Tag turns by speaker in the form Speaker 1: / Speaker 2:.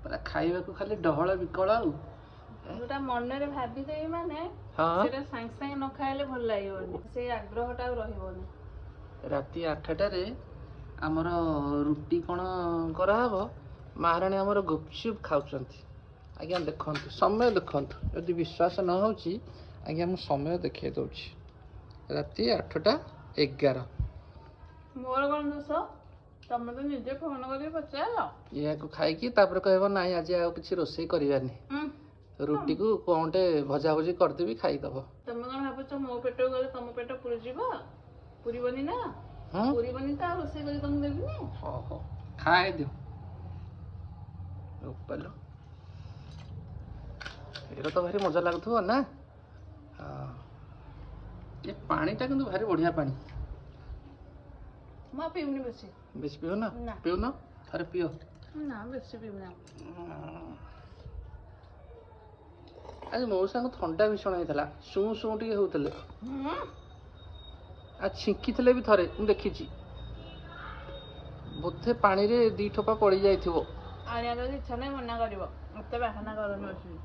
Speaker 1: ପୁରା ଖାଇବାକୁ ଖାଲି ଡହଳ ବିକଳ ଆଉ
Speaker 2: ଯୋଉଟା ମନରେ ଭାବିଦେବି ମାନେ ସେଟା ସାଙ୍ଗେ ସାଙ୍ଗେ ନ ଖାଇଲେ ଭଲ ଲାଗିବନି, ସେଇ ଆଗ୍ରହଟା ଆଉ ରହିବନି।
Speaker 1: ରାତି 8ଟାରେ ଆମର ରୁଟି କ'ଣ କରାହବ, ମହାରାଣୀ ଆମର ଗୁପଚୁପ ଖାଉଛନ୍ତି। ଆଜ୍ଞା ଦେଖନ୍ତୁ, ସମୟ ଦେଖନ୍ତୁ, ଯଦି ବିଶ୍ୱାସ ନ ହେଉଛି ଆଜ୍ଞା ମୁଁ ସମୟ ଦେଖାଇ ଦେଉଛି। ରାତି 8:11।
Speaker 2: ମୋର କ'ଣ ଦୋଷ? ତମେ ତ ନିଜେ ଫୋନ କରିକି ପଚାର।
Speaker 1: ଏହାକୁ ଖାଇକି ତାପରେ କହିବ ନାଇଁ ଆଜି ଆଉ କିଛି ରୋଷେଇ କରିବାନି, ରୁଟିକୁ କ'ଣଟେ ଭଜାଭଜି କରିଦେବି ଖାଇଦବ।
Speaker 2: ତମେ କ'ଣ ଭାବୁଛ ମୋ ପେଟକୁ ଗଲେ ତମ ପେଟ ପୁରିଯିବ? ପୁରିବନି ନା, ପୁରିବନି ତ ଆଉ ରୋଷେଇ କରି ତମକୁ ଦେବିନି।
Speaker 1: ହଉ ହଉ ଖାଇଦିଅ। ଉପଲ ଏଇଟା ତ ଭାରି ମଜା ଲାଗୁଥିବ ନା? ହଁ, ଏ ପାଣିଟା କିନ୍ତୁ ଭାରି ବଢ଼ିଆ ପାଣି।
Speaker 2: ମୁଁ ପିଉନି ବେଶୀ।
Speaker 1: ବେଶୀ ପିଉନ? ପିଉନ, ଥରେ ପିଅ।
Speaker 2: ନା ବେଶୀ ପିଉନି।
Speaker 1: ଆଜି ମଉସାଙ୍କୁ ଥଣ୍ଡା ଭୀଷଣ ହେଇଥିଲା, ଶୁଁ ଶୁଁ ଟିକେ ହଉଥିଲେ, ଆଉ ଛିଙ୍କିଥିଲେ ବି ଥରେ, ମୁଁ ଦେଖିଛି। ବୋଧେ ପାଣିରେ 2 ଠୋପା ପଡ଼ି ଯାଇଥିବ।
Speaker 2: ଆଣିବାକୁ ଇଚ୍ଛା ନାହିଁ, ମନା କରିବ, ମତେ ବାହାନା କରନି ବସିକି।